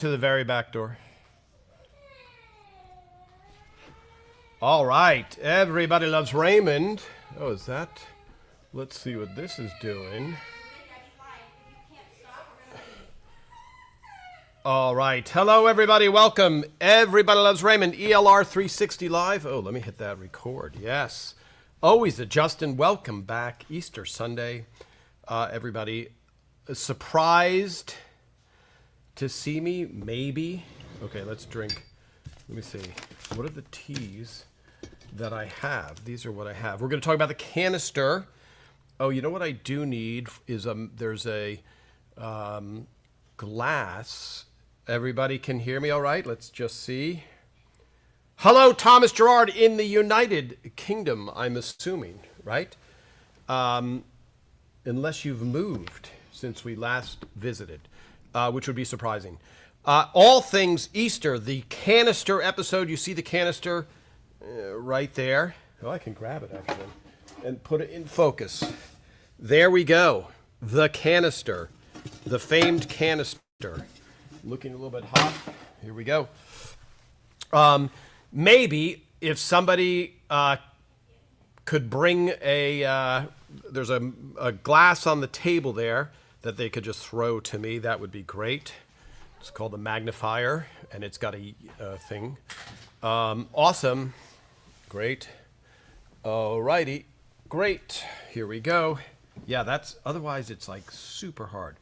to the very back door. All right, everybody loves Raymond. Oh, is that? Let's see what this is doing. All right, hello everybody, welcome. Everybody loves Raymond, ELR 360 Live. Oh, let me hit that record, yes. Always a Justin, welcome back, Easter Sunday. Everybody, surprised to see me, maybe. Okay, let's drink. Let me see. What are the teas that I have? These are what I have. We're going to talk about the canister. Oh, you know what I do need is there's a glass. Everybody can hear me all right? Let's just see. Hello, Thomas Gerard in the United Kingdom, I'm assuming, right? Unless you've moved since we last visited. Which would be surprising. All things Easter, the canister episode. You see the canister right there. Oh, I can grab it actually and put it in focus. There we go. The canister, the famed canister. Looking a little bit hot. Here we go. Maybe if somebody could bring there's a glass on the table there that they could just throw to me, that would be great. It's called a magnifier, and it's got a thing. Awesome. Great. Alrighty. Great. Here we go. Yeah, otherwise it's like super hard.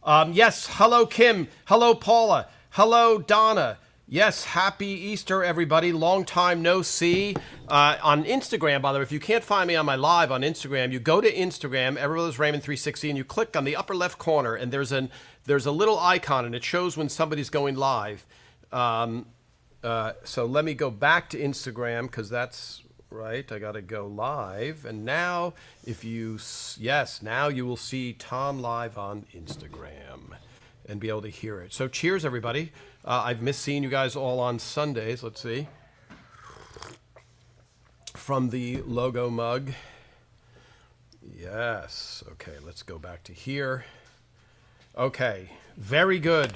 Yes, hello Kim. Hello Paula. Hello Donna. Yes, happy Easter, everybody. Long time no see. On Instagram, by the way, if you can't find me on my live on Instagram, you go to Instagram, Everybody's Raymond 360, and you click on the upper left corner, and there's a little icon, and it shows when somebody's going live. So let me go back to Instagram, because that's right. I got to go live. And now, now you will see Tom live on Instagram and be able to hear it. So cheers, everybody. I've missed seeing you guys all on Sundays. Let's see. From the logo mug. Yes. Okay, let's go back to here. Okay, very good.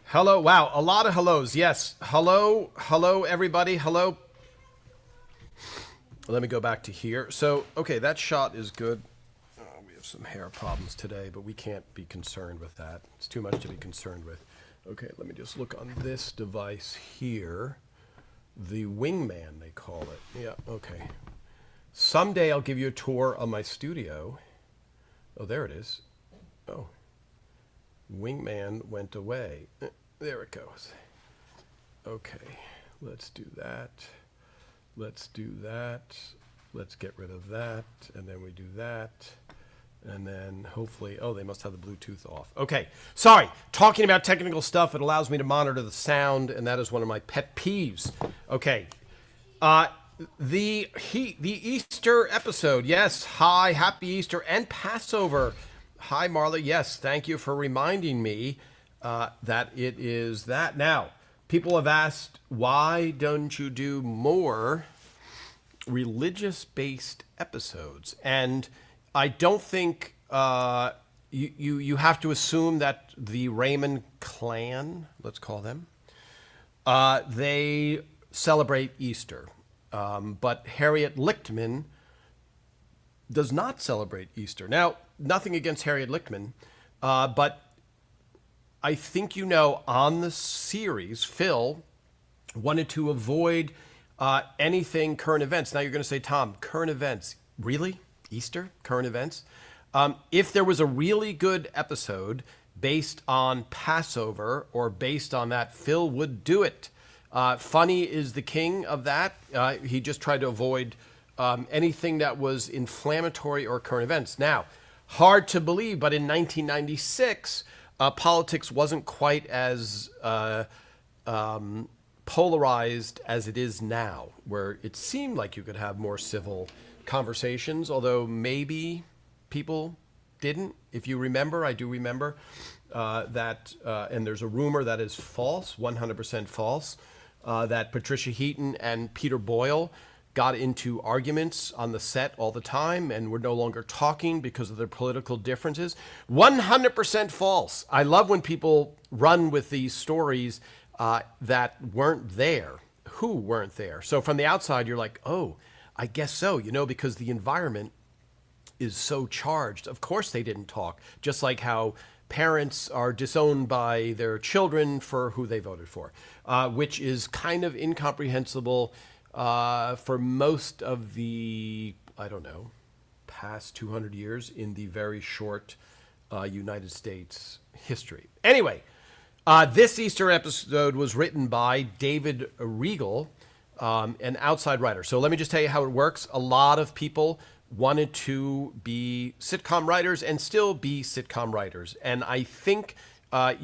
Hello. Wow, a lot of hellos. Yes. Hello. Hello, everybody. Hello. Let me go back to here. So, okay, that shot is good. Some hair problems today, but we can't be concerned with that. It's too much to be concerned with. Okay, let me just look on this device here. The Wingman, they call it. Yeah, okay. Someday I'll give you a tour of my studio. Oh, there it is. Oh. Wingman went away. There it goes. Okay, let's do that. Let's do that. Let's get rid of that. And then we do that. And then hopefully, oh, they must have the Bluetooth off. Okay, sorry. Talking about technical stuff, it allows me to monitor the sound, and that is one of my pet peeves. Okay, the Easter episode. Yes, hi, happy Easter and Passover. Hi, Marla. Yes, thank you for reminding me that it is that. Now, people have asked, why don't you do more religious-based episodes? And I don't think you have to assume that the Raymond clan, let's call them, they celebrate Easter. But Harriet Lichtman does not celebrate Easter. Now, nothing against Harriet Lichtman, but I think on the series, Phil wanted to avoid anything current events. Now you're going to say, Tom, current events, really? Easter, current events. If there was a really good episode based on Passover or based on that, Phil would do it. Funny is the king of that. He just tried to avoid anything that was inflammatory or current events. Now, hard to believe, but in 1996, politics wasn't quite as polarized as it is now, where it seemed like you could have more civil conversations, although maybe people didn't. If you remember, I do remember that, and there's a rumor that is false, 100% false, that Patricia Heaton and Peter Boyle got into arguments on the set all the time and were no longer talking because of their political differences. 100% false. I love when people run with these stories that weren't there. Who weren't there? So from the outside, you're like, oh, I guess so, because the environment is so charged. Of course they didn't talk, just like how parents are disowned by their children for who they voted for, which is kind of incomprehensible for most of the, I don't know, past 200 years in the very short United States history. Anyway, this Easter episode was written by David Regal, an outside writer. So let me just tell you how it works. A lot of people wanted to be sitcom writers and still be sitcom writers. And I think I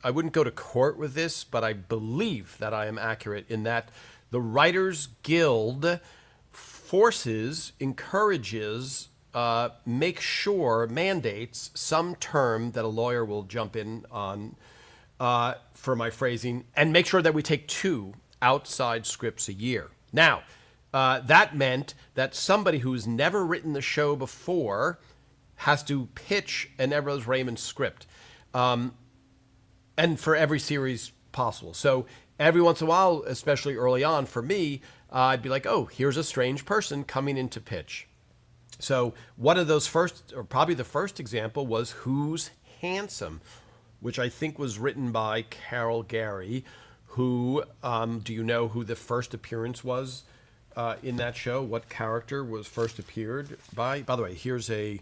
wouldn't go to court with this, but I believe that I am accurate in that the Writers Guild encourages, makes sure, mandates some term that a lawyer will jump in on for my phrasing, and make sure that we take 2 outside scripts a year. Now, that meant that somebody who's never written the show before has to pitch an Everett Raymond script, and for every series possible. So every once in a while, especially early on for me, I'd be like, oh, here's a strange person coming in to pitch. So one of those first, or probably the first example, was Who's Handsome, which I think was written by Carol Gary, who, do you know who the first appearance was in that show? What character was first appeared by? By the way, here's a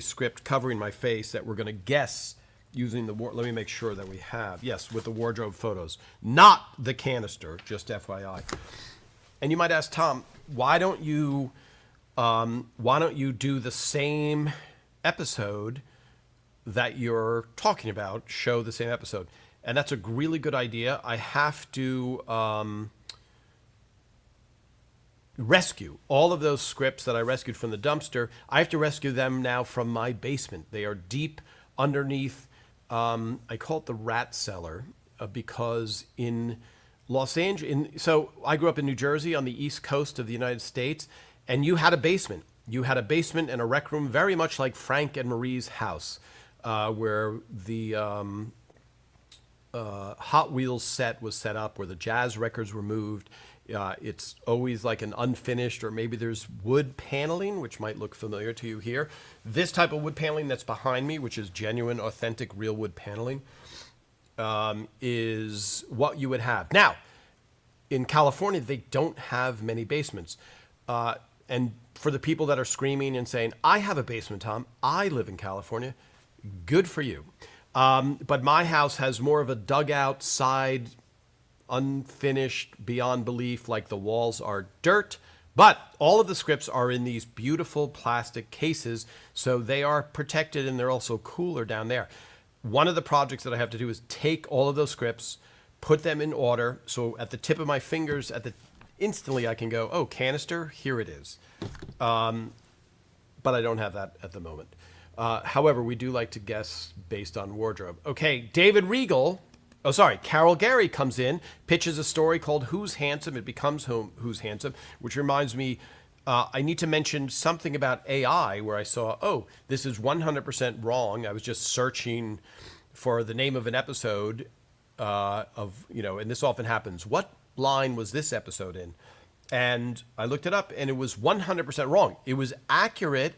script covering my face that we're going to guess using let me make sure that we have. Yes, with the wardrobe photos. Not the canister, just FYI. And you might ask, Tom, why don't you do the same episode that you're talking about, show the same episode? And that's a really good idea. I have to rescue all of those scripts that I rescued from the dumpster. I have to rescue them now from my basement. They are deep underneath, I call it the rat cellar, because in Los Angeles, so I grew up in New Jersey on the East Coast of the United States, and you had a basement. You had a basement and a rec room, very much like Frank and Marie's house, where the Hot Wheels set was set up, where the jazz records were moved. It's always like an unfinished, or maybe there's wood paneling, which might look familiar to you here. This type of wood paneling that's behind me, which is genuine, authentic, real wood paneling, is what you would have. Now, in California, they don't have many basements. And for the people that are screaming and saying, I have a basement, Tom, I live in California, good for you. But my house has more of a dugout side, unfinished beyond belief, like the walls are dirt. But all of the scripts are in these beautiful plastic cases, so they are protected, and they're also cooler down there. One of the projects that I have to do is take all of those scripts, put them in order, so at the tip of my fingers, instantly I can go, oh, canister, here it is. But I don't have that at the moment. However, we do like to guess based on wardrobe. Okay, Carol Gary comes in, pitches a story called Who's Handsome? It becomes Who's Handsome, which reminds me, I need to mention something about AI, where I saw, oh, this is 100% wrong. I was just searching for the name of an episode and this often happens. What line was this episode in? And I looked it up, and it was 100% wrong. It was accurate,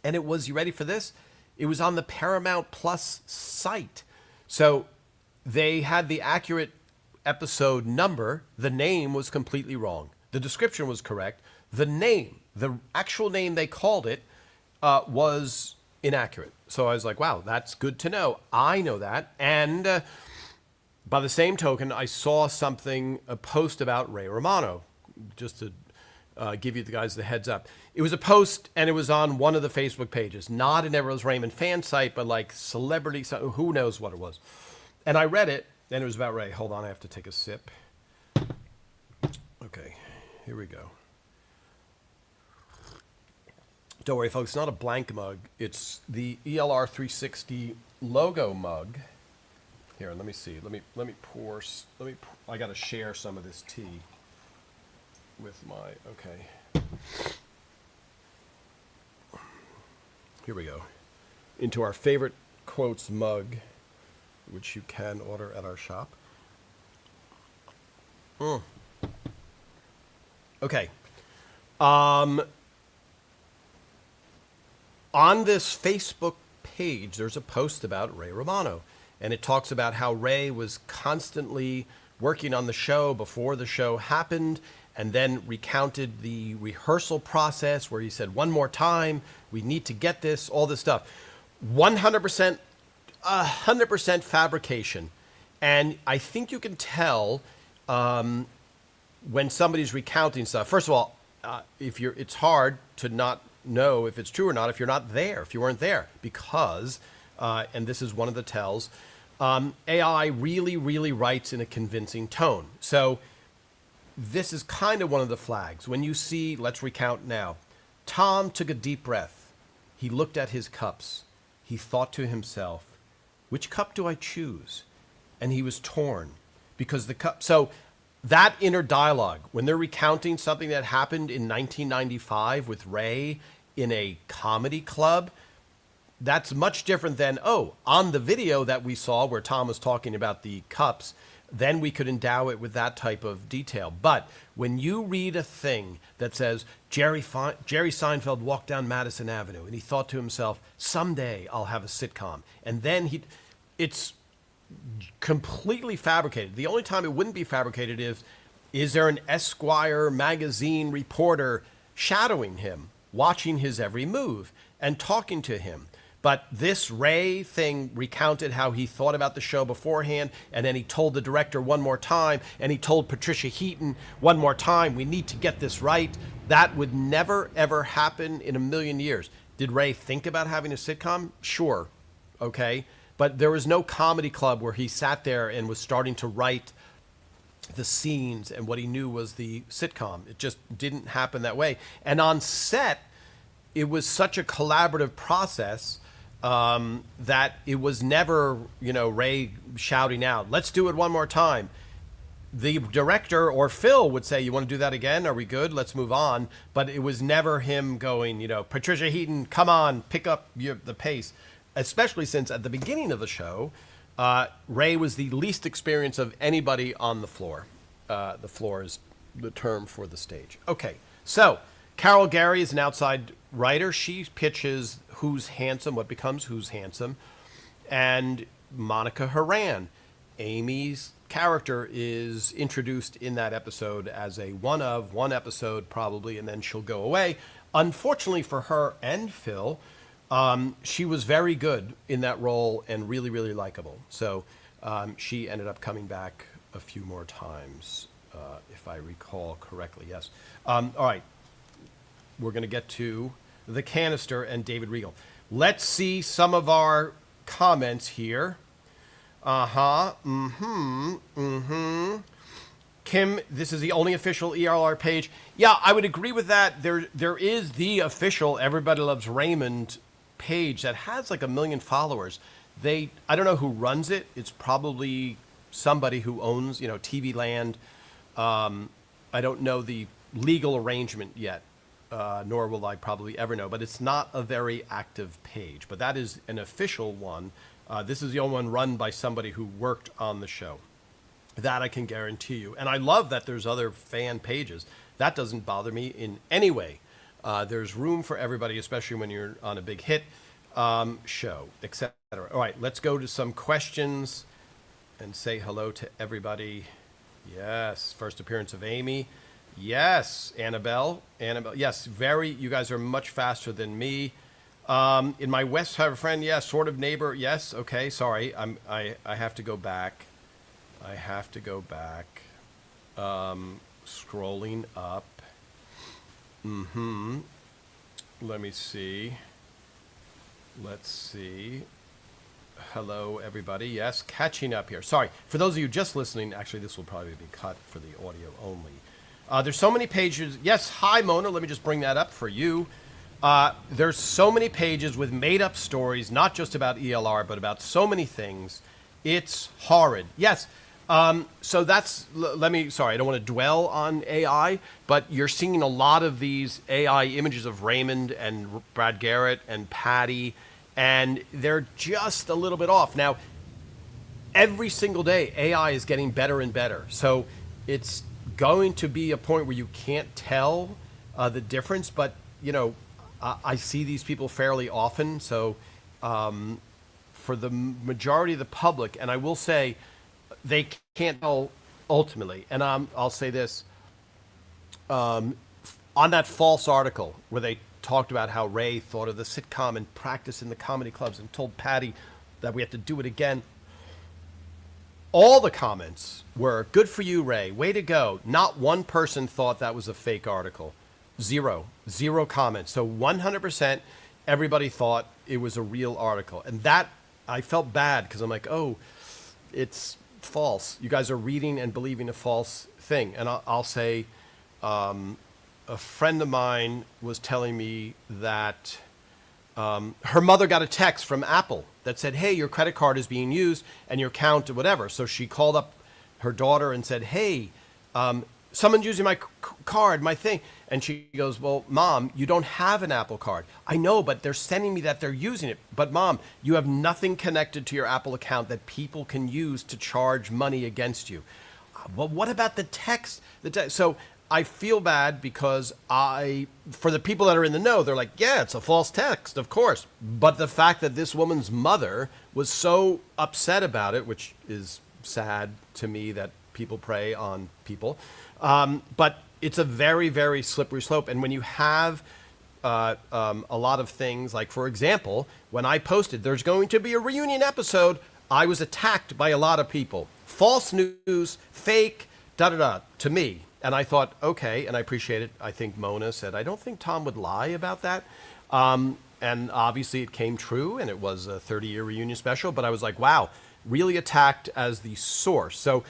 and it was, you ready for this? It was on the Paramount Plus site. So they had the accurate episode number. The name was completely wrong. The description was correct. The name, the actual name they called it, was inaccurate. So I was like, wow, that's good to know. I know that. And by the same token, I saw a post about Ray Romano, just to give you guys the heads up. It was a post, and it was on one of the Facebook pages, not an Everett Raymond fan site, but like celebrity, who knows what it was. And I read it, and it was about Ray. Hold on, I have to take a sip. Okay, here we go. Don't worry, folks, it's not a blank mug. It's the ELR 360 logo mug. Here, let me see. Let me pour. I got to share some of this tea. with my, okay. Here we go. Into our favorite quotes mug, which you can order at our shop. Okay. On this Facebook page, there's a post about Ray Romano, and it talks about how Ray was constantly working on the show before the show happened, and then recounted the rehearsal process where he said, one more time, we need to get this, all this stuff. 100%, 100% fabrication. And I think you can tell when somebody's recounting stuff. First of all, it's hard to not know if it's true or not if you're not there, if you weren't there, because, and this is one of the tells, AI really, really writes in a convincing tone. So this is kind of one of the flags. When you see, let's recount now. Tom took a deep breath. He looked at his cups. He thought to himself, which cup do I choose? And he was torn because the cup. So that inner dialogue, when they're recounting something that happened in 1995 with Ray in a comedy club, that's much different than, on the video that we saw where Tom was talking about the cups, then we could endow it with that type of detail. But when you read a thing that says, Jerry Seinfeld walked down Madison Avenue and he thought to himself, someday I'll have a sitcom. And then it's completely fabricated. The only time it wouldn't be fabricated is there an Esquire magazine reporter shadowing him, watching his every move and talking to him. But this Ray thing recounted how he thought about the show beforehand, and then he told the director one more time, and he told Patricia Heaton one more time, we need to get this right. That would never, ever happen in a million years. Did Ray think about having a sitcom? Sure. Okay. But there was no comedy club where he sat there and was starting to write the scenes and what he knew was the sitcom. It just didn't happen that way. And on set, it was such a collaborative process that it was never, Ray shouting out, let's do it one more time. The director or Phil would say, you want to do that again? Are we good? Let's move on. But it was never him going, Patricia Heaton, come on, pick up the pace. Especially since at the beginning of the show, Ray was the least experienced of anybody on the floor. The floor is the term for the stage. Okay, so Carol Gary is an outside writer. She pitches Who's Handsome, what becomes Who's Handsome. And Monica Horan, Amy's character, is introduced in that episode as a one episode probably, and then she'll go away. Unfortunately for her and Phil, she was very good in that role and really, really likable. So she ended up coming back a few more times, if I recall correctly. Yes. All right. We're going to get to the canister and David Regal. Let's see some of our comments here. Kim, this is the only official ELR page. Yeah, I would agree with that. There is the official Everybody Loves Raymond page that has like 1 million followers. I don't know who runs it. It's probably somebody who owns, TV Land. I don't know the legal arrangement yet, nor will I probably ever know, but it's not a very active page. But that is an official one. This is the only one run by somebody who worked on the show. That I can guarantee you. And I love that there's other fan pages. That doesn't bother me in any way. There's room for everybody, especially when you're on a big hit show, etc. All right, let's go to some questions and say hello to everybody. Yes, first appearance of Amy. Yes, Annabelle. Yes, you guys are much faster than me. In my West, I have a friend. Yes, sort of neighbor. Yes, okay, sorry. I have to go back. Scrolling up. Let me see. Let's see. Hello, everybody. Yes, catching up here. Sorry. For those of you just listening, actually, this will probably be cut for the audio only. There's so many pages. Yes, hi, Mona. Let me just bring that up for you. There's so many pages with made-up stories, not just about ELR, but about so many things. It's horrid. Yes, So that's, sorry, I don't want to dwell on AI, but you're seeing a lot of these AI images of Raymond and Brad Garrett and Patty, and they're just a little bit off. Now, every single day, AI is getting better and better. So it's going to be a point where you can't tell the difference, but, I see these people fairly often. So for the majority of the public, and I will say, they can't tell ultimately. And I'll say this, on that false article where they talked about how Ray thought of the sitcom and practiced in the comedy clubs and told Patty that we have to do it again. All the comments were, good for you, Ray, way to go. Not one person thought that was a fake article. Zero comments. So 100% everybody thought it was a real article. And that, I felt bad because I'm like, oh, it's false. You guys are reading and believing a false thing. And I'll say, a friend of mine was telling me that her mother got a text from Apple that said, hey, your credit card is being used and your account or whatever. So she called up her daughter and said, hey, someone's using my card, my thing. And she goes, well, Mom, you don't have an Apple card. I know, but they're sending me that they're using it. But Mom, you have nothing connected to your Apple account that people can use to charge money against you. Well, what about the text? So I feel bad because for the people that are in the know, they're like, yeah, it's a false text, of course. But the fact that this woman's mother was so upset about it, which is sad to me that people prey on people, but it's a very, very slippery slope. And when you have a lot of things, like, for example, when I posted there's going to be a reunion episode, I was attacked by a lot of people. False news, fake, to me. And I thought, okay, and I appreciate it. I think Mona said, I don't think Tom would lie about that. And obviously it came true, and it was a 30-year reunion special. But I was like, wow, really attacked as the source. So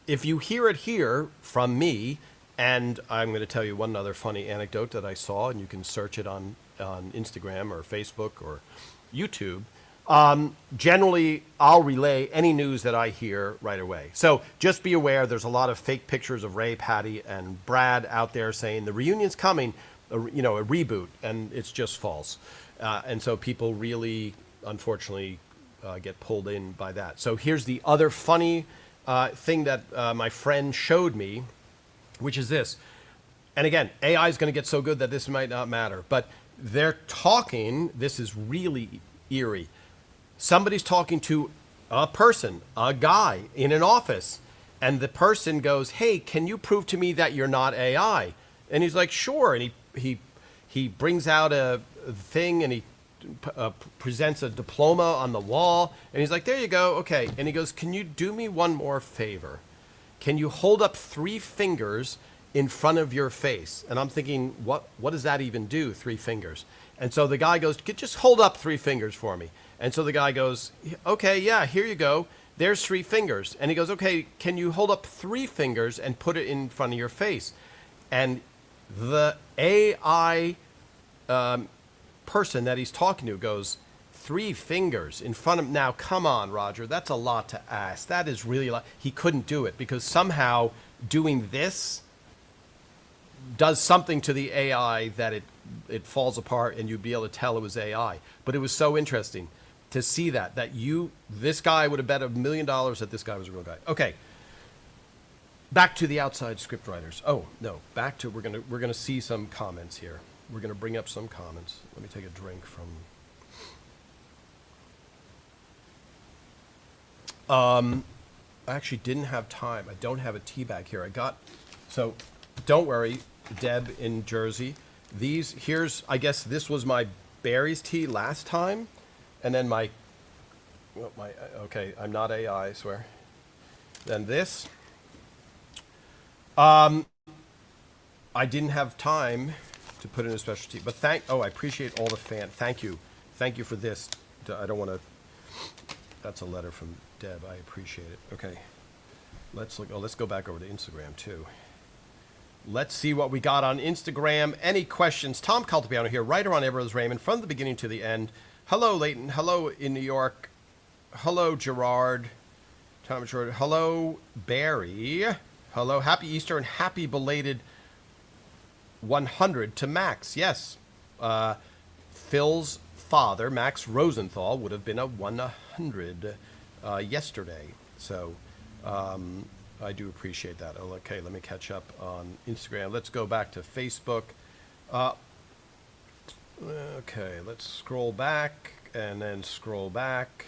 if you hear it here from me, and I'm going to tell you one other funny anecdote that I saw, and you can search it on Instagram or Facebook or YouTube. Generally, I'll relay any news that I hear right away. So just be aware, there's a lot of fake pictures of Ray, Patty, and Brad out there saying the reunion's coming, a reboot, and it's just false. And so people really, unfortunately, get pulled in by that. So here's the other funny thing that my friend showed me, which is this. And again, AI is going to get so good that this might not matter. But they're talking, this is really eerie. Somebody's talking to a person, a guy in an office, and the person goes, hey, can you prove to me that you're not AI? And he's like, sure. And he brings out a thing, and he presents a diploma on the wall, and he's like, there you go, okay. And he goes, can you do me one more favor? Can you hold up 3 fingers in front of your face? And I'm thinking, what does that even do, 3 fingers? And so the guy goes, just hold up 3 fingers for me. And so the guy goes, okay, yeah, here you go. There's 3 fingers. And he goes, okay, can you hold up 3 fingers and put it in front of your face? And the AI person that he's talking to goes, 3 fingers in front of, now come on, Roger, that's a lot to ask. That is really a lot. He couldn't do it because somehow doing this does something to the AI that it falls apart and you'd be able to tell it was AI. But it was so interesting to see that this guy would have bet $1 million that this guy was a real guy. Okay. Back to the outside script writers. Oh, no, back to, we're gonna see some comments here. We're gonna bring up some comments. Let me take a drink from, I actually didn't have time. I don't have a tea bag here. So don't worry, Deb in Jersey. I guess this was my berries tea last time. And then okay, I'm not AI, I swear. Then this. I didn't have time to put in a special tea, but I appreciate all the thank you. Thank you for this. I don't want to, that's a letter from Deb. I appreciate it. Okay. Let's look. Oh, let's go back over to Instagram too. Let's see what we got on Instagram. Any questions? Tom Caltabiano here, writer on Everose Raymond from the beginning to the end. Hello, Leighton. Hello in New York. Hello, Gerard. Tom Short. Hello, Barry. Hello, happy Easter and happy belated 100 to Max. Yes, Phil's father, Max Rosenthal, would have been a 100 yesterday. So I do appreciate that. Okay, let me catch up on Instagram. Let's go back to Facebook. Okay, let's scroll back and then scroll back.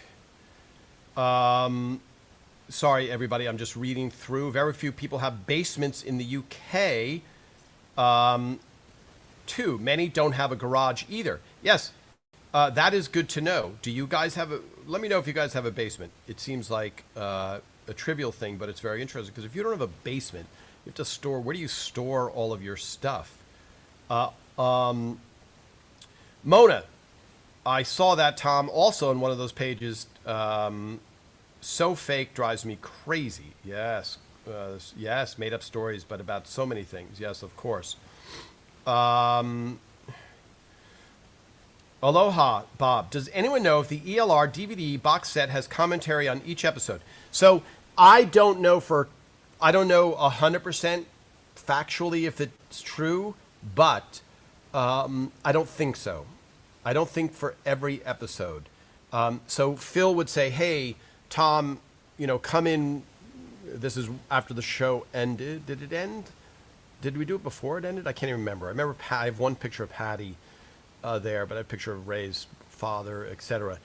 Sorry, everybody, I'm just reading through. Very few people have basements in the UK. Too many don't have a garage either. Yes, that is good to know. Do you guys have a? Let me know if you guys have a basement. It seems like a trivial thing, but it's very interesting because if you don't have a basement, you have to store. Where do you store all of your stuff? Mona, I saw that, Tom, also on one of those pages. So fake drives me crazy. Yes, yes, made up stories, but about so many things. Yes, of course. Aloha, Bob. Does anyone know if the ELR DVD box set has commentary on each episode? So I don't know 100% factually if it's true, but I don't think so. I don't think for every episode. So Phil would say, hey, Tom, come in. This is after the show ended. Did it end? Did we do it before it ended? I can't even remember. I remember I have one picture of Patty there, but I have a picture of Ray's father, etc.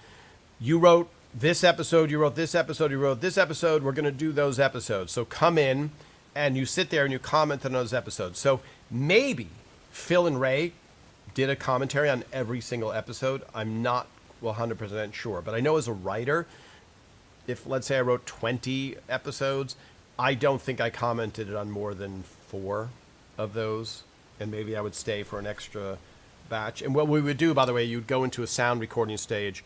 You wrote this episode, you wrote this episode, you wrote this episode. We're going to do those episodes. So come in and you sit there and you comment on those episodes. So maybe Phil and Ray did a commentary on every single episode. I'm not 100% sure, but I know as a writer, if let's say I wrote 20 episodes, I don't think I commented on more than 4 of those, and maybe I would stay for an extra batch. And what we would do, by the way, you'd go into a sound recording stage,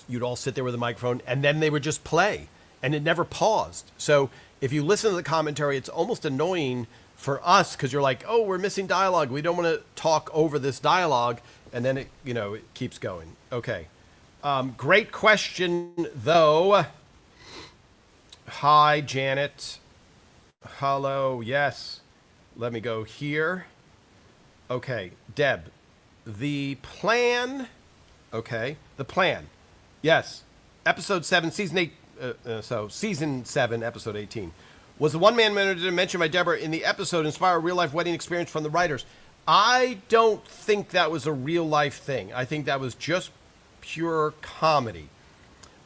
you'd all sit there with a microphone, and then they would just play, and it never paused. So if you listen to the commentary, it's almost annoying for us because you're like, oh, we're missing dialogue. We don't want to talk over this dialogue, and then it keeps going. Okay. Great question, though. Hi, Janet. Hello. Yes. Let me go here. Okay. Deb, the plan. Okay. The plan. Yes. Episode 7, season 8. Season 7, episode 18. Was the one-man minute mentioned by Deborah in the episode inspire a real-life wedding experience from the writers? I don't think that was a real-life thing. I think that was just pure comedy.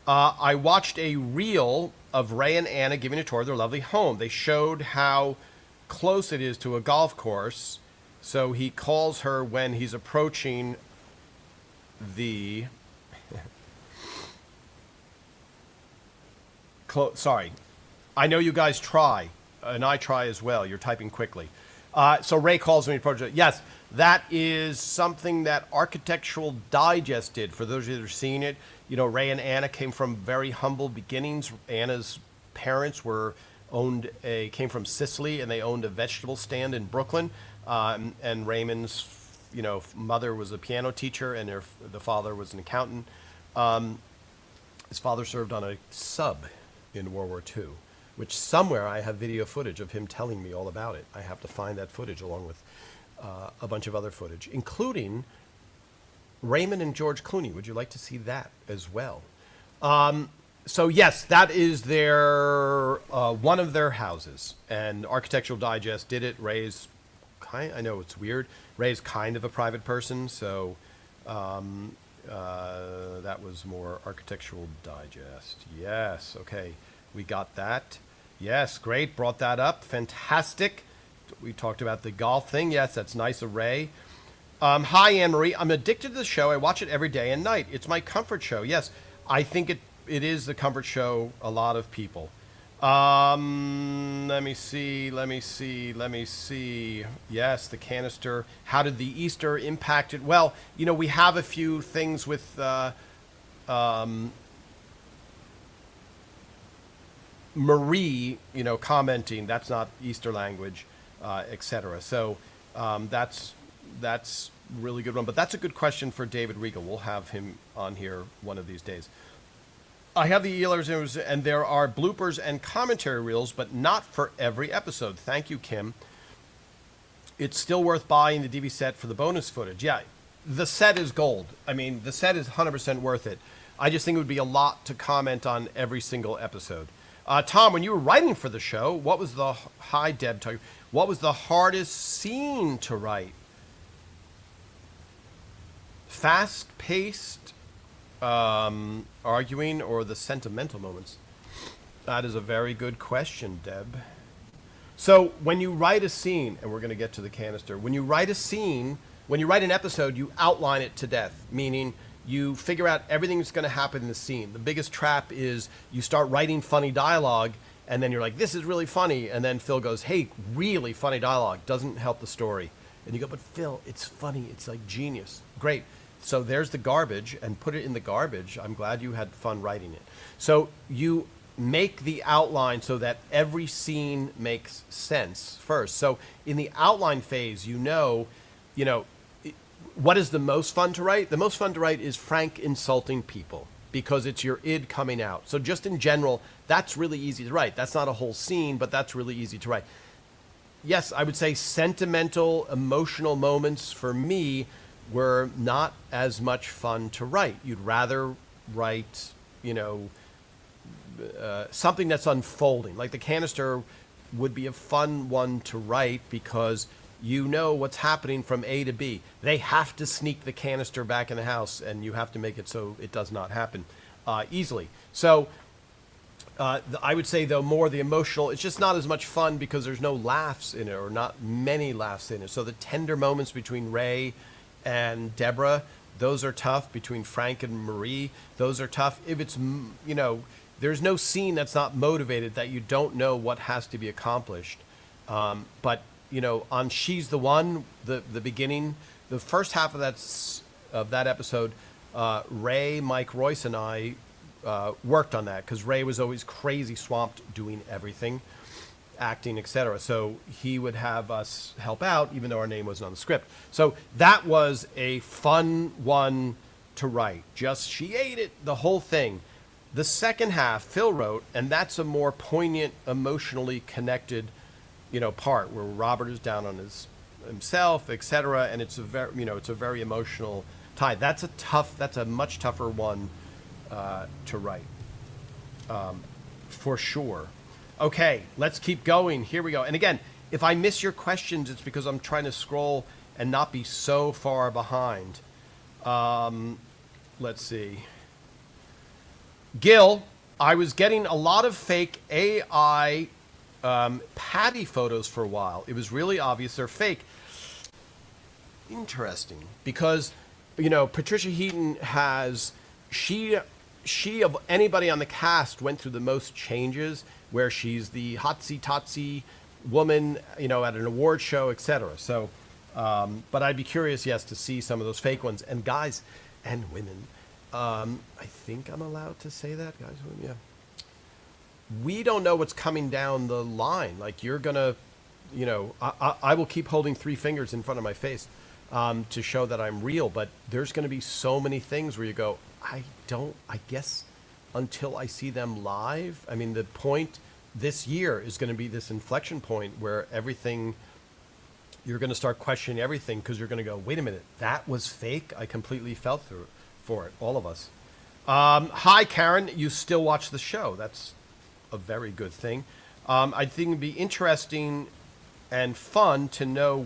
I watched a reel of Ray and Anna giving a tour of their lovely home. They showed how close it is to a golf course. So he calls her when he's approaching the... Sorry. I know you guys try, and I try as well. You're typing quickly. So Ray calls me approaching. Yes, that is something that Architectural Digest did. For those of you that are seeing it, Ray and Anna came from very humble beginnings. Anna's parents came from Sicily, and they owned a vegetable stand in Brooklyn. And Raymond's, mother was a piano teacher, and the father was an accountant. His father served on a sub in World War II, which somewhere I have video footage of him telling me all about it. I have to find that footage along with a bunch of other footage, including Raymond and George Clooney. Would you like to see that as well? So yes, that is their one of their houses, and Architectural Digest did it. Ray's I know it's weird. Ray's kind of a private person, so that was more Architectural Digest. Yes, okay, we got that. Yes, great, brought that up. Fantastic. We talked about the golf thing. Yes, that's nice of Ray. Hi, Anne-Marie. I'm addicted to the show. I watch it every day and night. It's my comfort show. Yes, I think it is the comfort show a lot of people. Let me see. Yes, the canister. How did the Easter impact it? Well, we have a few things with Marie, commenting. That's not Easter language, etc. So that's really good one. But that's a good question for David Regal. We'll have him on here one of these days. I have the e-letters, and there are bloopers and commentary reels, but not for every episode. Thank you, Kim. It's still worth buying the DV set for the bonus footage. Yeah, the set is gold. I mean, the set is 100% worth it. I just think it would be a lot to comment on every single episode. Tom, when you were writing for the show, what was the what was the hardest scene to write? Fast-paced arguing or the sentimental moments? That is a very good question, Deb. So when you write a scene, and we're going to get to the canister, when you write a scene, when you write an episode, you outline it to death, meaning you figure out everything that's going to happen in the scene. The biggest trap is you start writing funny dialogue, and then you're like, this is really funny, and then Phil goes, hey, really funny dialogue, doesn't help the story. And you go, but Phil, it's funny, it's like genius. Great. So there's the garbage, and put it in the garbage. I'm glad you had fun writing it. So you make the outline so that every scene makes sense first. So in the outline phase, you know, what is the most fun to write? The most fun to write is Frank insulting people because it's your id coming out. So just in general, that's really easy to write. That's not a whole scene, but that's really easy to write. Yes, I would say sentimental, emotional moments for me were not as much fun to write. You'd rather write, something that's unfolding. Like the canister would be a fun one to write because you know what's happening from A to B. They have to sneak the canister back in the house, and you have to make it so it does not happen easily. So I would say, though, more the emotional, it's just not as much fun because there's no laughs in it, or not many laughs in it. So the tender moments between Ray and Deborah, those are tough. Between Frank and Marie, those are tough. If it's, there's no scene that's not motivated, that you don't know what has to be accomplished. But on She's the One, the beginning, the first half of that episode, Ray, Mike Royce, and I worked on that because Ray was always crazy swamped doing everything, acting, etc. So he would have us help out, even though our name wasn't on the script. So that was a fun one to write. Just she ate it, the whole thing. The second half, Phil wrote, and that's a more poignant, emotionally connected, part where Robert is down on himself, etc. And it's a very emotional tie. That's a much tougher one to write, for sure. Okay, let's keep going. Here we go. And again, if I miss your questions, it's because I'm trying to scroll and not be so far behind. Let's see. Gil, I was getting a lot of fake AI Patty photos for a while. It was really obvious they're fake. Interesting, because Patricia Heaton she of anybody on the cast went through the most changes, where she's the hotsy-totsy woman, at an award show, etc. So, but I'd be curious, yes, to see some of those fake ones. And guys and women, I think I'm allowed to say that, guys, women, yeah. We don't know what's coming down the line. Like, you're gonna, I will keep holding 3 fingers in front of my face to show that I'm real, but there's going to be so many things where you go, I guess until I see them live. I mean, the point this year is going to be this inflection point where you're going to start questioning everything, because you're going to go, wait a minute, that was fake? I completely fell through for it, all of us. Hi, Karen, you still watch the show. That's a very good thing. I think it'd be interesting and fun to know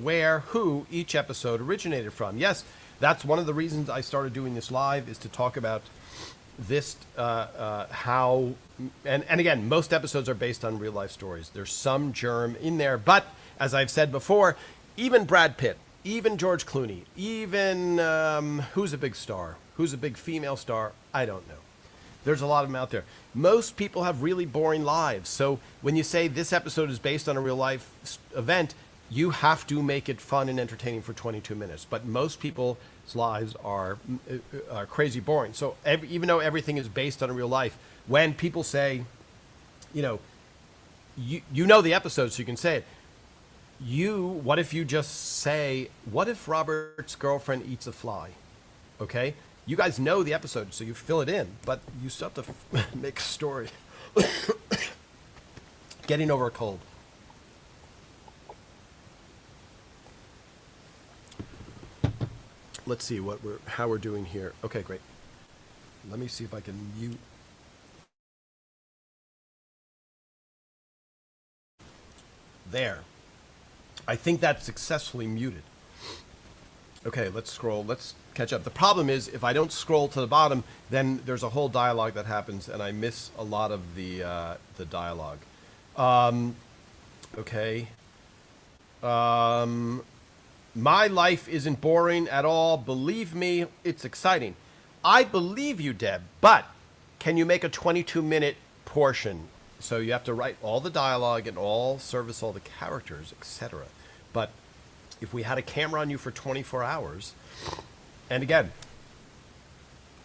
who each episode originated from. Yes, that's one of the reasons I started doing this live, is to talk about this, how, and again, most episodes are based on real life stories. There's some germ in there, but as I've said before, even Brad Pitt, even George Clooney, even, who's a big star? Who's a big female star? I don't know. There's a lot of them out there. Most people have really boring lives. So when you say this episode is based on a real life event, you have to make it fun and entertaining for 22 minutes. But most people's lives are crazy boring. So even though everything is based on a real life, when people say, you know the episode, so you can say it. What if you just say, what if Robert's girlfriend eats a fly? Okay? You guys know the episode, so you fill it in, but you still have to make a story. Getting over a cold. Let's see how we're doing here. Okay, great. Let me see if I can mute. There. I think that's successfully muted. Okay, let's scroll. Let's catch up. The problem is, if I don't scroll to the bottom, then there's a whole dialogue that happens, and I miss a lot of the dialogue. Okay. My life isn't boring at all. Believe me, it's exciting. I believe you, Deb, but can you make a 22-minute portion? So you have to write all the dialogue and service all the characters, etc. But if we had a camera on you for 24 hours, and again,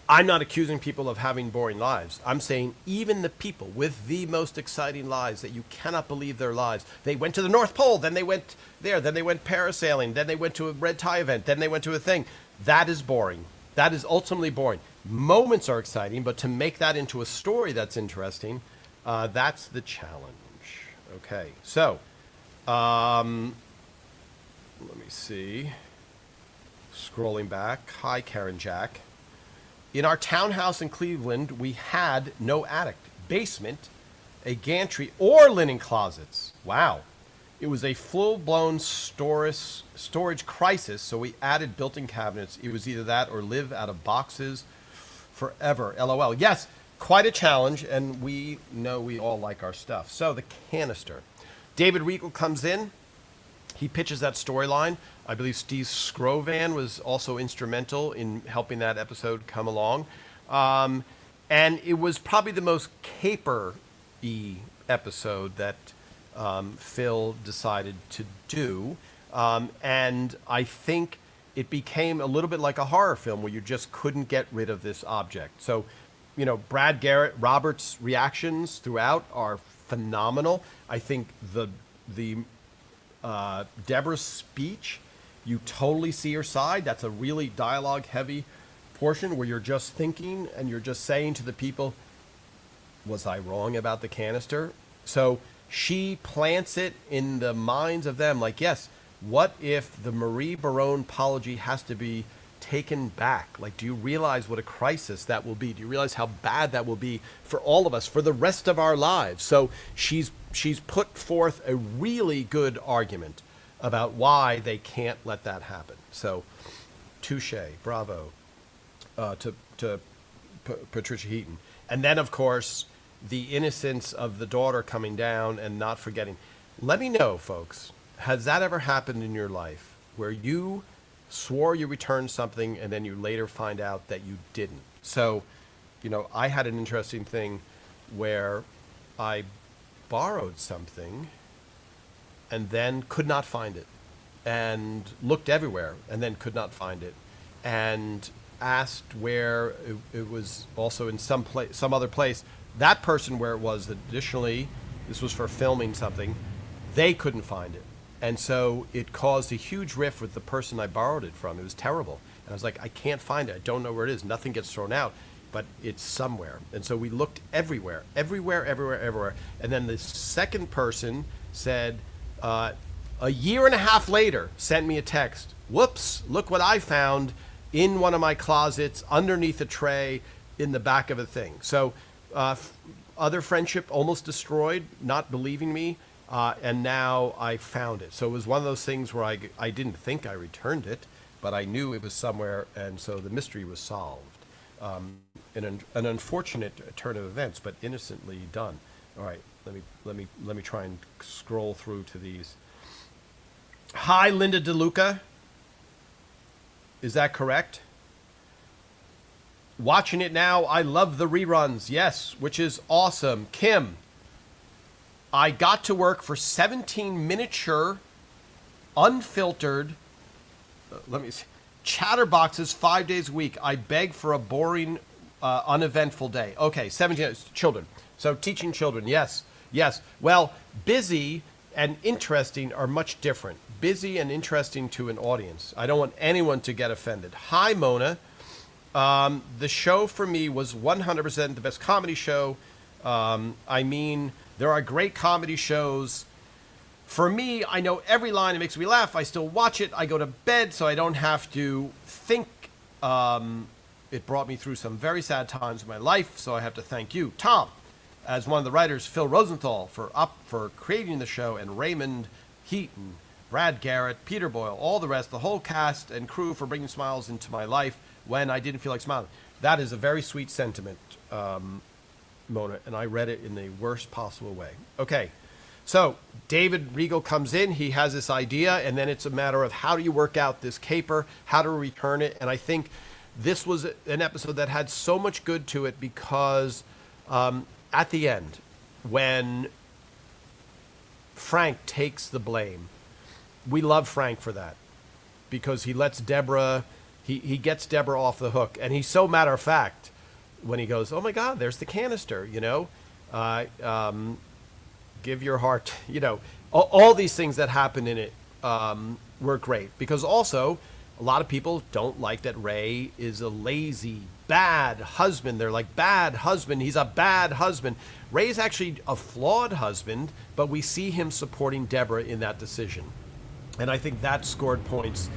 I'm not accusing people of having boring lives. I'm saying even the people with the most exciting lives that you cannot believe their lives. They went to the North Pole, then they went there, then they went parasailing, then they went to a red tie event, then they went to a thing. That is boring. That is ultimately boring. Moments are exciting, but to make that into a story that's interesting, that's the challenge. Okay, so let me see. Scrolling back. Hi, Karen Jack. In our townhouse in Cleveland, we had no attic, basement, a gantry, or linen closets. Wow. It was a full-blown storage crisis, so we added built-in cabinets. It was either that or live out of boxes forever. LOL. Yes, quite a challenge, and we know we all like our stuff. So the canister. David Regal comes in. He pitches that storyline. I believe Steve Scrovan was also instrumental in helping that episode come along. And it was probably the most caper-y episode that Phil decided to do. And I think it became a little bit like a horror film where you just couldn't get rid of this object. So, you know, Brad Garrett Roberts' reactions throughout are phenomenal. I think the Deborah's speech, you totally see her side. That's a really dialogue-heavy portion where you're just thinking and you're just saying to the people, was I wrong about the canister? So she plants it in the minds of them like, yes, what if the Marie Barone apology has to be taken back? Like, do you realize what a crisis that will be? Do you realize how bad that will be for all of us for the rest of our lives? So she's put forth a really good argument about why they can't let that happen. So, touche, bravo to Patricia Heaton. And then, of course, the innocence of the daughter coming down and not forgetting. Let me know, folks, has that ever happened in your life where you swore you returned something and then you later find out that you didn't? So, you know, I had an interesting thing where I borrowed something and then could not find it and looked everywhere and then could not find it and asked where it was, also in some other place. That person where it was, additionally, this was for filming something, they couldn't find it. And so it caused a huge rift with the person I borrowed it from. It was terrible. And I was like, I can't find it. I don't know where it is. Nothing gets thrown out, but it's somewhere. And so we looked everywhere. And then the second person said, a year and a half later, sent me a text. Whoops, look what I found in one of my closets, underneath a tray, in the back of a thing. So other friendship almost destroyed, not believing me. And now I found it. So it was one of those things where I didn't think I returned it, but I knew it was somewhere, and so the mystery was solved. An unfortunate turn of events, but innocently done. All right, let me try and scroll through to these. Hi, Linda DeLuca. Is that correct? Watching it now. I love the reruns. Yes, which is awesome. Kim. I got to work for 17 miniature, unfiltered, let me see, chatterboxes 5 days a week. I beg for a boring, uneventful day. Okay, 17 children. So teaching children, yes. Well, busy and interesting are much different. Busy and interesting to an audience. I don't want anyone to get offended. Hi, Mona. The show for me was 100% the best comedy show. I mean, there are great comedy shows. For me, I know every line. It makes me laugh. I still watch it. I go to bed so I don't have to think. It brought me through some very sad times in my life, so I have to thank you, Tom, as one of the writers, Phil Rosenthal, for creating the show, and Raymond Heaton, Brad Garrett, Peter Boyle, all the rest, the whole cast and crew for bringing smiles into my life when I didn't feel like smiling. That is a very sweet sentiment, Mona, and I read it in the worst possible way. Okay, so David Regal comes in. He has this idea, and then it's a matter of how do you work out this caper, how to return it, and I think this was an episode that had so much good to it because at the end, when Frank takes the blame, we love Frank for that because he lets Deborah, he gets Deborah off the hook. And he's so matter of fact when he goes, oh my God, there's the canister, you know, give your heart, you know, all these things that happen in it were great because also a lot of people don't like that Ray is a lazy, bad husband. They're like, bad husband. He's a bad husband. Ray's actually a flawed husband, but we see him supporting Deborah in that decision. And I think that scored points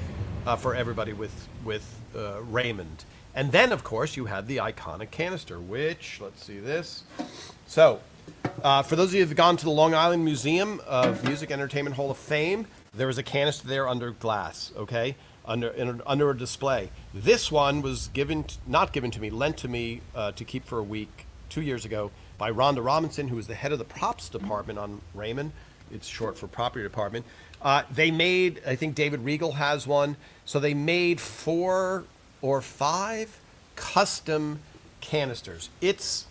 for everybody with Raymond. And then, of course, you had the iconic canister, which, let's see this. So, for those of you who have gone to the Long Island Museum of Music Entertainment Hall of Fame, there was a canister there under glass, okay? Under a display. This one was not given to me, lent to me to keep for a week 2 years ago by Rhonda Robinson, who was the head of the props department on Raymond. It's short for property department. They made, I think David Regal has one. So they made 4 or 5 custom canisters. It's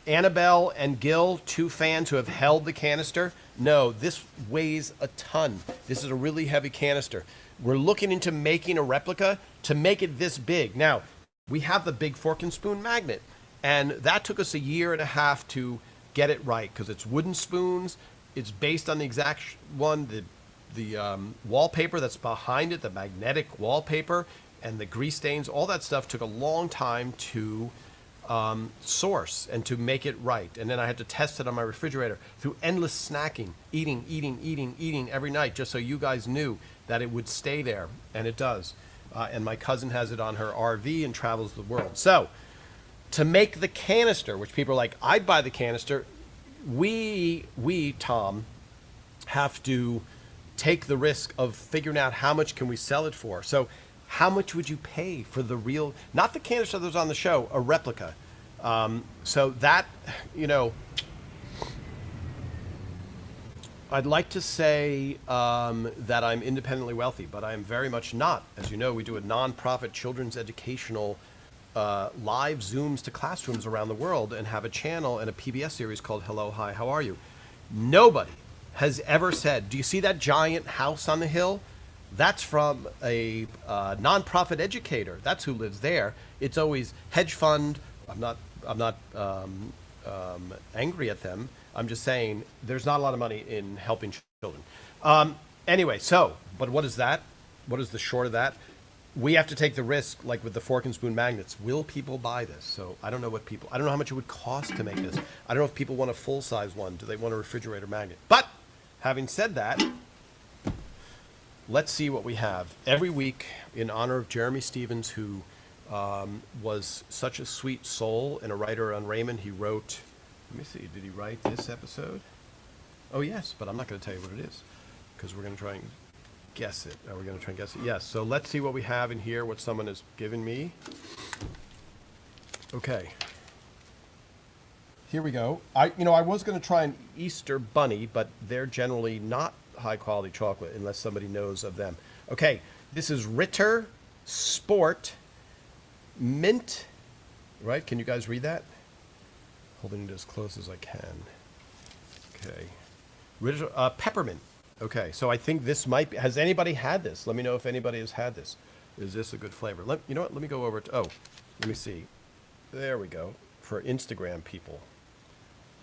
Annabelle and Gil, 2 fans who have held the canister. No, this weighs a ton. This is a really heavy canister. We're looking into making a replica to make it this big. Now, we have the big fork and spoon magnet, and that took us 1.5 years to get it right because it's wooden spoons. It's based on the exact one, the wallpaper that's behind it, the magnetic wallpaper, and the grease stains. All that stuff took a long time to source and to make it right. And then I had to test it on my refrigerator through endless snacking, eating every night, just so you guys knew that it would stay there, and it does. And my cousin has it on her RV and travels the world. So to make the canister, which people are like, I'd buy the canister, we Tom, have to take the risk of figuring out how much can we sell it for. So how much would you pay for the real, not the canister that was on the show, a replica? So that, you know, I'd like to say that I'm independently wealthy, but I am very much not. As you know, we do a nonprofit children's educational live Zooms to classrooms around the world and have a channel and a PBS series called Hello, Hi, How Are You? Nobody has ever said, do you see that giant house on the hill? That's from a nonprofit educator. That's who lives there. It's always hedge fund. I'm not angry at them. I'm just saying there's not a lot of money in helping children. Anyway, so, but what is that? What is the short of that? We have to take the risk, like with the fork and spoon magnets. Will people buy this? So I don't know I don't know how much it would cost to make this. I don't know if people want a full-size one. Do they want a refrigerator magnet? But having said that, let's see what we have. Every week, in honor of Jeremy Stevens, who was such a sweet soul and a writer on Raymond, he wrote, let me see, did he write this episode? Oh, yes, but I'm not going to tell you what it is because we're going to try and guess it. We're going to try and guess it. Yes, so let's see what we have in here, what someone has given me. Okay. Here we go. I was going to try an Easter bunny, but they're generally not high-quality chocolate unless somebody knows of them. Okay, this is Ritter Sport Mint, right? Can you guys read that? Holding it as close as I can. Okay. Ritter, peppermint. Okay, so I think this might be, has anybody had this? Let me know if anybody has had this. Is this a good flavor? You know what, let me go over to, let me see. There we go. For Instagram people.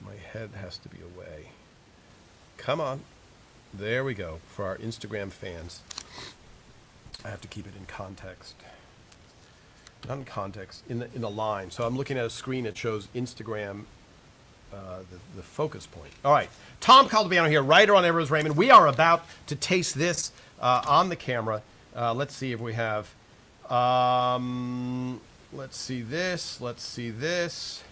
My head has to be away. Come on. There we go. For our Instagram fans. I have to keep it in context. not in context, in the line. So I'm looking at a screen that shows Instagram, the focus point. All right, Tom Caldabiano here, writer on Everest Raymond. We are about to taste this on the camera. Let's see if we have. Let's see this. Let's see this.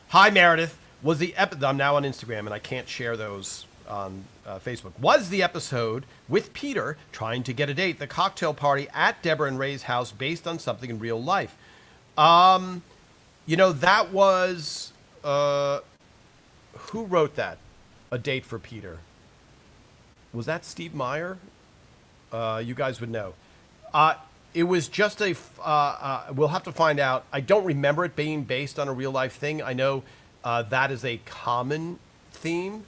Hi Meredith. Was the I'm now on Instagram and I can't share those on Facebook. Was the episode with Peter trying to get a date, the cocktail party at Deborah and Ray's house, based on something in real life? You know, that was who wrote that? A date for Peter. Was that Steve Meyer? You guys would know. It was just a. We'll have to find out. I don't remember it being based on a real life thing. I know that is a common theme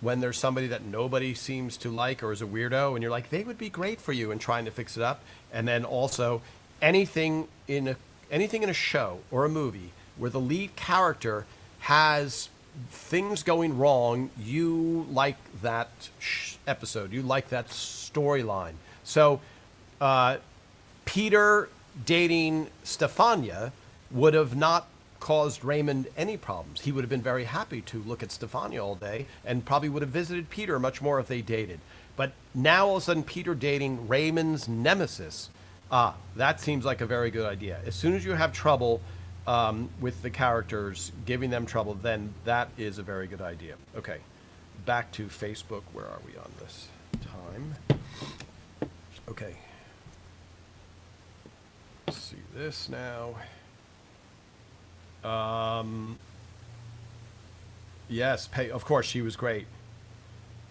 when there's somebody that nobody seems to like or is a weirdo, and you're like, they would be great for you, and trying to fix it up. And then also anything in a show or a movie where the lead character has things going wrong, you like that episode, you like that storyline. So Peter dating Stefania would have not caused Raymond any problems. He would have been very happy to look at Stefania all day and probably would have visited Peter much more if they dated. But now all of a sudden Peter dating Raymond's nemesis, that seems like a very good idea. As soon as you have trouble with the characters, giving them trouble, then that is a very good idea. Okay, back to Facebook. Where are we on this time? Okay. Let's see this now. Yes, of course, she was great.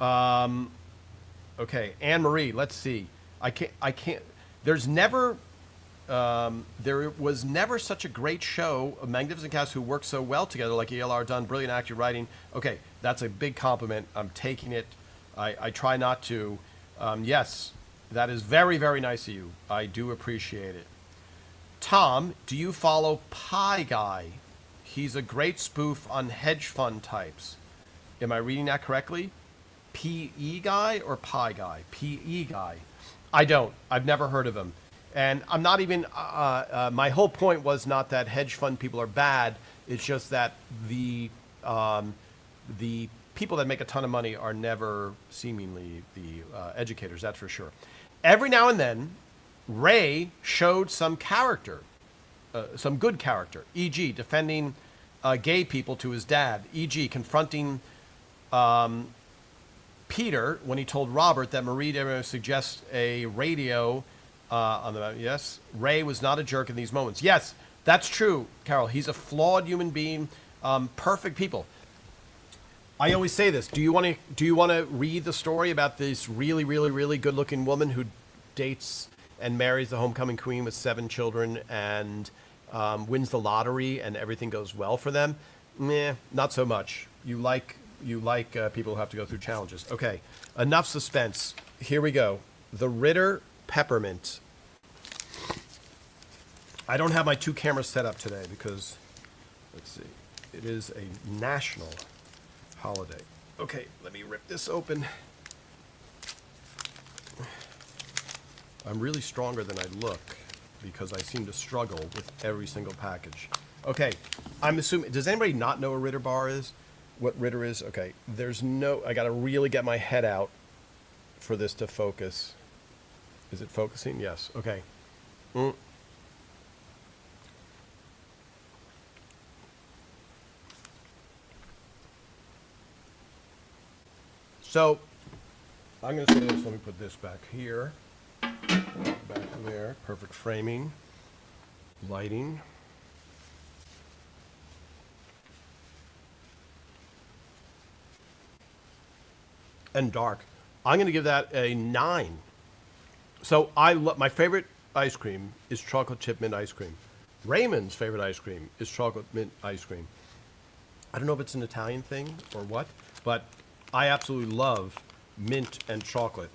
Okay, Anne Marie, let's see. I can't, there was never such a great show, a magnificent cast who worked so well together, like E.L.R. Dunn, brilliant actor, writing. Okay, that's a big compliment. I'm taking it. I try not to. Yes, that is very, very nice of you. I do appreciate it. Tom, do you follow Pie Guy? He's a great spoof on hedge fund types. Am I reading that correctly? P.E. Guy or Pie Guy? P.E. Guy. I don't. I've never heard of him. And I'm not even, my whole point was not that hedge fund people are bad. It's just that the people that make a ton of money are never seemingly the educators, that's for sure. Every now and then, Ray showed some character, some good character, e.g. defending gay people to his dad, e.g. confronting Peter when he told Robert that Marie suggests a radio on the, yes, Ray was not a jerk in these moments. Yes, that's true, Carol. He's a flawed human being, perfect people. I always say this. Do you want to read the story about this really, really, really good-looking woman who dates and marries the homecoming queen with 7 children and wins the lottery and everything goes well for them? Meh, not so much. You like people who have to go through challenges. Okay, enough suspense. Here we go. The Ritter Peppermint. I don't have my 2 cameras set up today because, let's see, it is a national holiday. Okay, let me rip this open. I'm really stronger than I look because I seem to struggle with every single package. Okay, I'm assuming, does anybody not know what Ritter bar is? What Ritter is? Okay, I gotta really get my head out for this to focus. Is it focusing? Yes, okay. So, I'm gonna say this, let me put this back here. Back there, perfect framing, lighting. And dark. I'm going to give that a 9. So my favorite ice cream is chocolate chip mint ice cream. Raymond's favorite ice cream is chocolate mint ice cream. I don't know if it's an Italian thing or what, but I absolutely love mint and chocolate.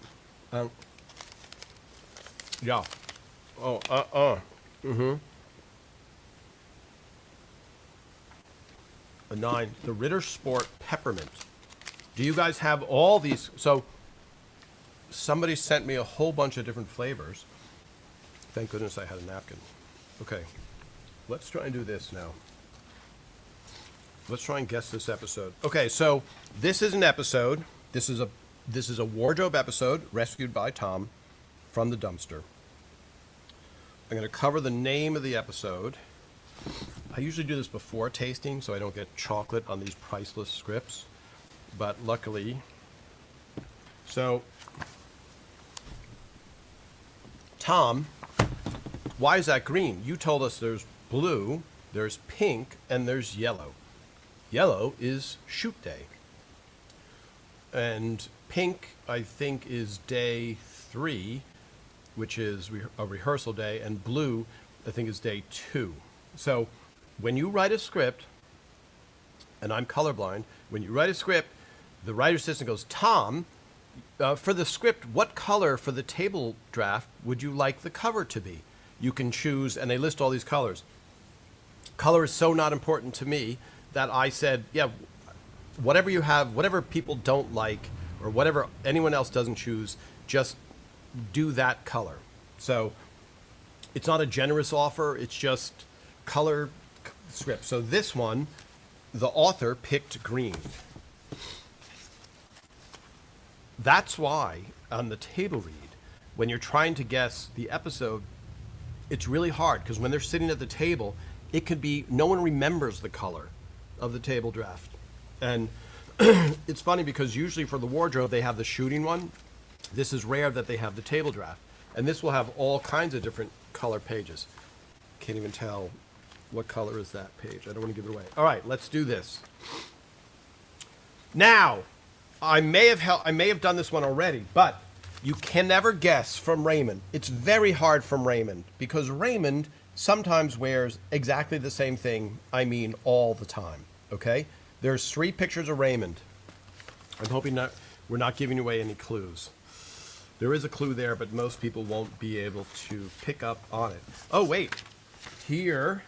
Yeah. Oh, A 9. The Ritter Sport Peppermint. Do you guys have all these? So somebody sent me a whole bunch of different flavors. Thank goodness I had a napkin. Okay, let's try and do this now. Let's try and guess this episode. Okay, so this is an episode. This is a wardrobe episode rescued by Tom from the dumpster. I'm going to cover the name of the episode. I usually do this before tasting so I don't get chocolate on these priceless scripts. But luckily, so Tom, why is that green? You told us there's blue, there's pink, and there's yellow. Yellow is shoot day. And pink, I think, is day 3, which is a rehearsal day, and blue, I think, is day 2. So when you write a script, and I'm colorblind, when you write a script, the writer's assistant goes, Tom, for the script, what color for the table draft would you like the cover to be? You can choose, and they list all these colors. Color is so not important to me that I said, yeah, whatever you have, whatever people don't like, or whatever anyone else doesn't choose, just do that color. So it's not a generous offer, it's just color script. So this one, the author picked green. That's why on the table read, when you're trying to guess the episode, it's really hard because when they're sitting at the table, it could be no one remembers the color of the table draft. And it's funny because usually for the wardrobe, they have the shooting one. This is rare that they have the table draft. And this will have all kinds of different color pages. Can't even tell what color is that page. I don't want to give it away. All right, let's do this. Now, I may have done this one already, but you can never guess from Raymond. It's very hard from Raymond because Raymond sometimes wears exactly the same thing, I mean all the time, okay? There's 3 pictures of Raymond. I'm hoping we're not giving away any clues. There is a clue there, but most people won't be able to pick up on it. Oh, wait. Here,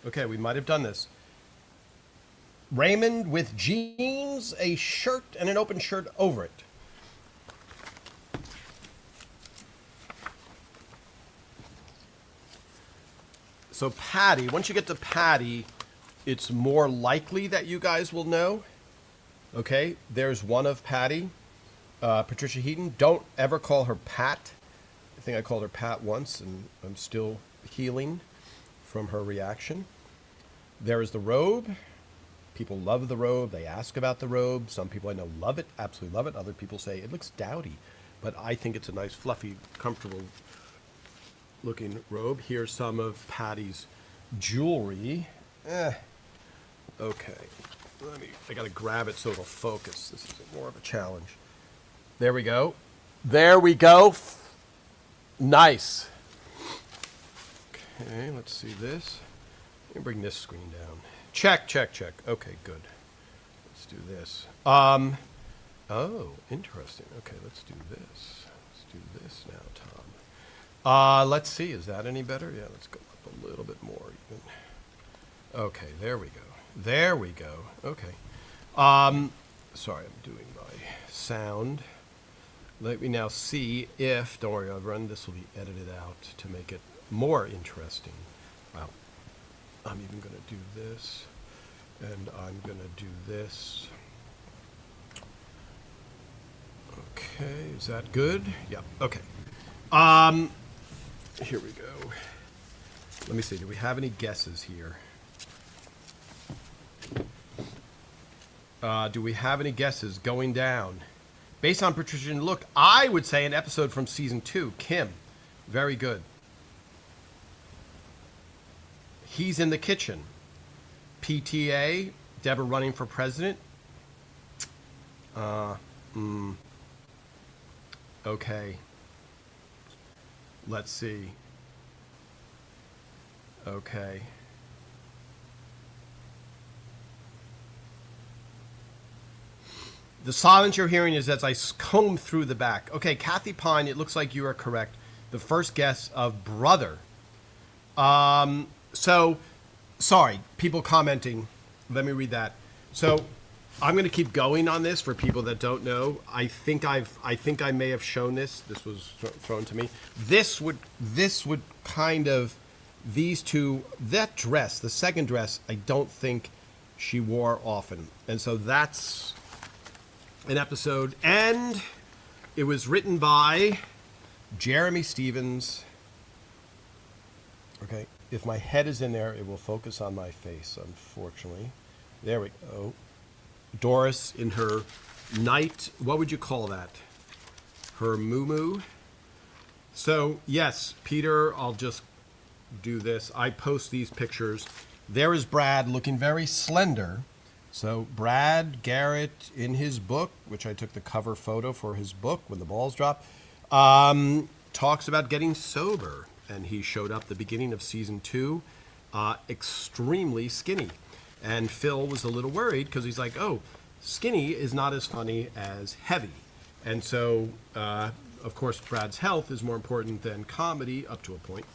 okay, we might have done this. Raymond with jeans, a shirt, and an open shirt over it. So Patty, once you get to Patty, it's more likely that you guys will know. Okay, there's one of Patty, Patricia Heaton. Don't ever call her Pat. I think I called her Pat once, and I'm still healing from her reaction. There is the robe. People love the robe. They ask about the robe. Some people I know love it, absolutely love it. Other people say it looks dowdy, but I think it's a nice, fluffy, comfortable looking robe. Here's some of Patty's jewelry. Okay. I gotta grab it so it'll focus. This is more of a challenge. There we go. There we go. Nice. Okay, let's see this. Let me bring this screen down. Check, check, check. Okay, good. Let's do this. Oh, interesting. Okay, let's do this. Let's do this now, Tom. Let's see. Is that any better? Yeah, let's go up a little bit more even. Okay, there we go. There we go. Okay. Sorry, I'm doing my sound. Let me now see if, don't worry, everyone, this will be edited out to make it more interesting. Wow. I'm even going to do this, and I'm going to do this. Okay, is that good? Yeah, okay. Here we go. Let me see, do we have any guesses here? Do we have any guesses going down? Based on Patrician look, I would say an episode from season 2, Kim. Very good. He's in the kitchen. PTA, Deborah running for president. Okay. Let's see. Okay. The silence you're hearing is as I comb through the back. Okay, Kathy Pine, it looks like you are correct. The first guess of brother. So, sorry, people commenting. Let me read that. So, I'm going to keep going on this for people that don't know. I think I may have shown this. This was thrown to me. This would kind of, these two, that dress, the second dress, I don't think she wore often. And so that's an episode. And it was written by Jeremy Stevens. Okay, if my head is in there, it will focus on my face, unfortunately. There we go. Doris in her night, what would you call that? Her muumuu. So, yes, Peter, I'll just do this. I post these pictures. There is Brad looking very slender. So, Brad Garrett in his book, which I took the cover photo for his book when the balls drop, talks about getting sober. And he showed up the beginning of season 2, extremely skinny. And Phil was a little worried because he's like, oh, skinny is not as funny as heavy. And so, of course, Brad's health is more important than comedy up to a point.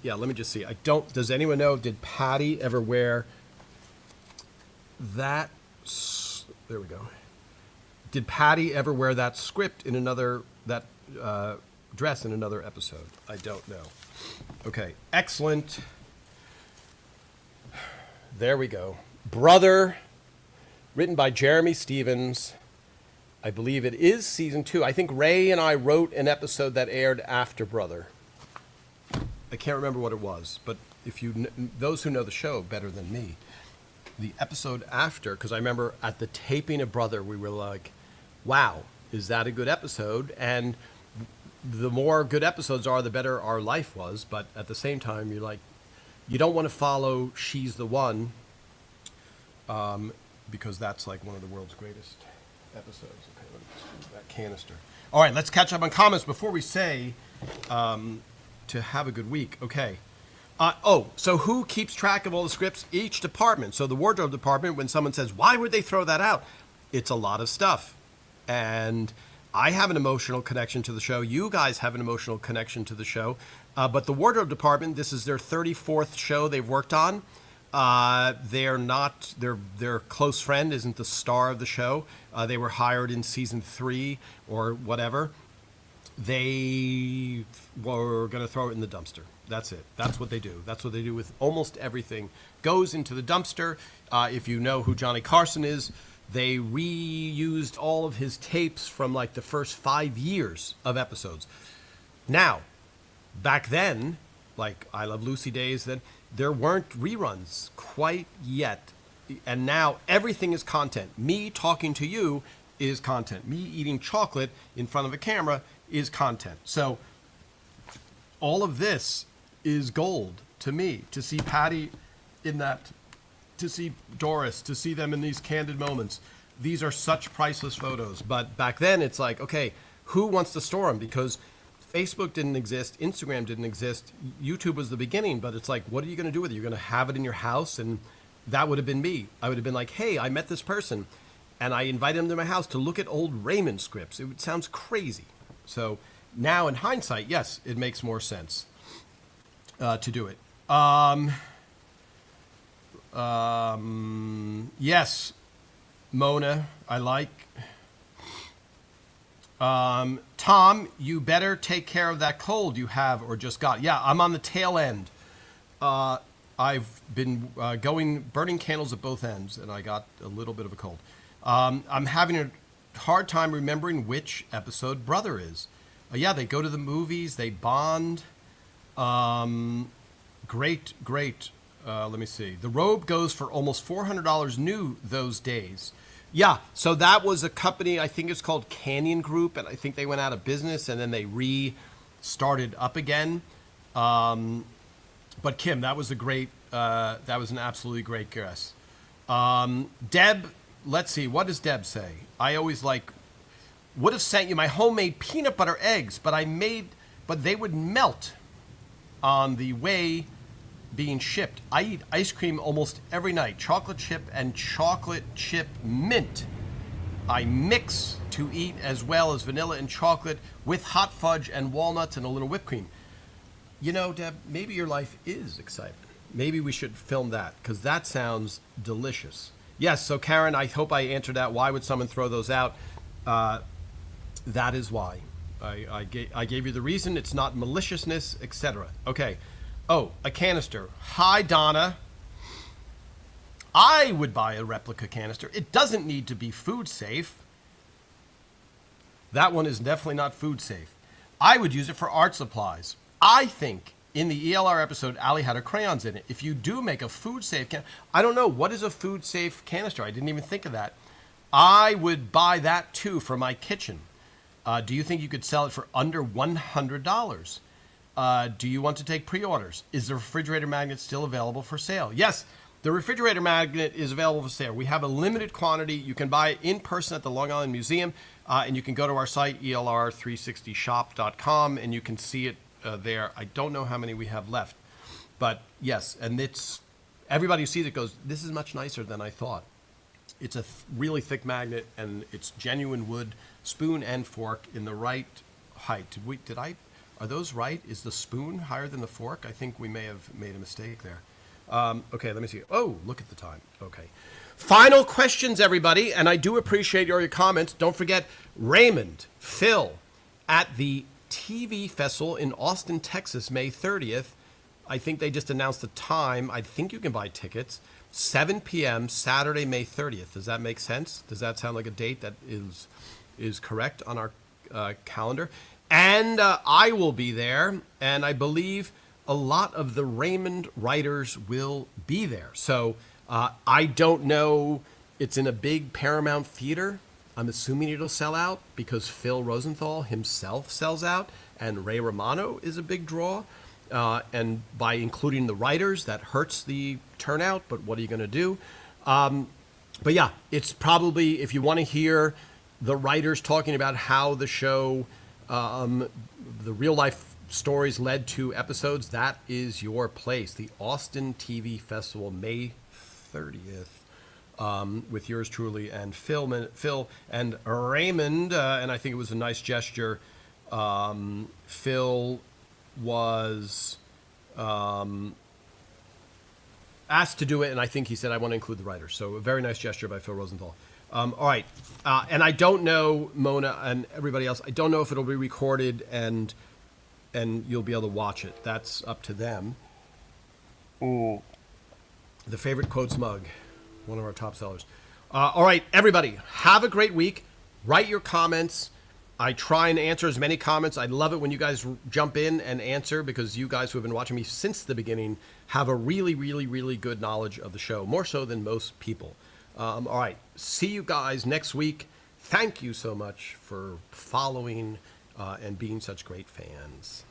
Yeah, let me just see. Does anyone know, did Patty ever wear that? There we go. Did Patty ever wear that script in that dress in another episode? I don't know. Okay, excellent. There we go. Brother, written by Jeremy Stevens. I believe it is season 2. I think Ray and I wrote an episode that aired after Brother. I can't remember what it was, but if those who know the show better than me, the episode after, because I remember at the taping of Brother, we were like, wow, is that a good episode? And the more good episodes are, the better our life was. But at the same time, you're like, you don't want to follow She's the One, because that's like one of the world's greatest episodes. Okay, let me just do that canister. All right, let's catch up on comments before we say to have a good week. Okay. So who keeps track of all the scripts? Each department. So the wardrobe department, when someone says, why would they throw that out? It's a lot of stuff. And I have an emotional connection to the show. You guys have an emotional connection to the show. But the wardrobe department, this is their 34th show they've worked on. Their close friend isn't the star of the show. They were hired in season 3 or whatever. They were going to throw it in the dumpster. That's it. That's what they do. That's what they do with almost everything. Goes into the dumpster. If you know who Johnny Carson is, they reused all of his tapes from like the first 5 years of episodes. Now, back then, like I Love Lucy days, then there weren't reruns quite yet. And now everything is content. Me talking to you is content. Me eating chocolate in front of a camera is content. So all of this is gold to me. To see Patty in that, to see Doris, to see them in these candid moments. These are such priceless photos. But back then it's like, okay, who wants to store them? Because Facebook didn't exist, Instagram didn't exist, YouTube was the beginning, but it's like, what are you going to do with it? You're going to have it in your house? And that would have been me. I would have been like, hey, I met this person, and I invited them to my house to look at old Raymond scripts. It sounds crazy. So now in hindsight, yes, it makes more sense to do it. Yes, Mona, I like. Tom, you better take care of that cold you have or just got. Yeah, I'm on the tail end. I've been burning candles at both ends, and I got a little bit of a cold. I'm having a hard time remembering which episode Brother is. Yeah, they go to the movies, they bond. Great. Let me see. The robe goes for almost $400 new those days. Yeah, so that was a company, I think it's called Canyon Group, and I think they went out of business, and then they restarted up again. But Kim, that was that was an absolutely great guess. Deb, let's see, what does Deb say? I always would have sent you my homemade peanut butter eggs, but they would melt on the way being shipped. I eat ice cream almost every night, chocolate chip and chocolate chip mint. I mix to eat as well as vanilla and chocolate with hot fudge and walnuts and a little whipped cream. You know, Deb, maybe your life is excitement. Maybe we should film that, because that sounds delicious. Yes, so Karen, I hope I answered that. Why would someone throw those out? That is why. I gave you the reason. It's not maliciousness, etc. Okay. Oh, a canister. Hi, Donna. I would buy a replica canister. It doesn't need to be food safe. That one is definitely not food safe. I would use it for art supplies. I think in the ELR episode, Ali had her crayons in it. If you do make a food safe I don't know, what is a food safe canister? I didn't even think of that. I would buy that too for my kitchen. Do you think you could sell it for under $100? Do you want to take pre-orders? Is the refrigerator magnet still available for sale? Yes, the refrigerator magnet is available for sale. We have a limited quantity. You can buy it in person at the Long Island Museum, and you can go to our site, elr360shop.com, and you can see it there. I don't know how many we have left, but yes, and everybody who sees it goes, this is much nicer than I thought. It's a really thick magnet, and it's genuine wood, spoon and fork in the right height. Are those right? Is the spoon higher than the fork? I think we may have made a mistake there. Okay, let me see. Oh, look at the time. Okay. Final questions, everybody, and I do appreciate your comments. Don't forget, Raymond, Phil, at the TV Festival in Austin, Texas, May 30th. I think they just announced the time. I think you can buy tickets. 7 p.m. Saturday, May 30th. Does that make sense? Does that sound like a date that is correct on our calendar? And I will be there, and I believe a lot of the Raymond writers will be there. So I don't know. It's in a big Paramount theater. I'm assuming it'll sell out because Phil Rosenthal himself sells out, and Ray Romano is a big draw. And by including the writers, that hurts the turnout, but what are you going to do? But yeah, it's probably, if you want to hear the writers talking about how the show, the real life stories led to episodes, that is your place. The Austin TV Festival, May 30th. With yours truly and Phil and Raymond, and I think it was a nice gesture. Phil was asked to do it, and I think he said, I want to include the writers. So a very nice gesture by Phil Rosenthal. All right, and I don't know, Mona and everybody else, I don't know if it'll be recorded and you'll be able to watch it. That's up to them. The favorite quotes mug. One of our top sellers. All right, everybody, have a great week. Write your comments. I try and answer as many comments. I love it when you guys jump in and answer because you guys who have been watching me since the beginning have a really, really, really good knowledge of the show, more so than most people. All right, see you guys next week. Thank you so much for following and being such great fans.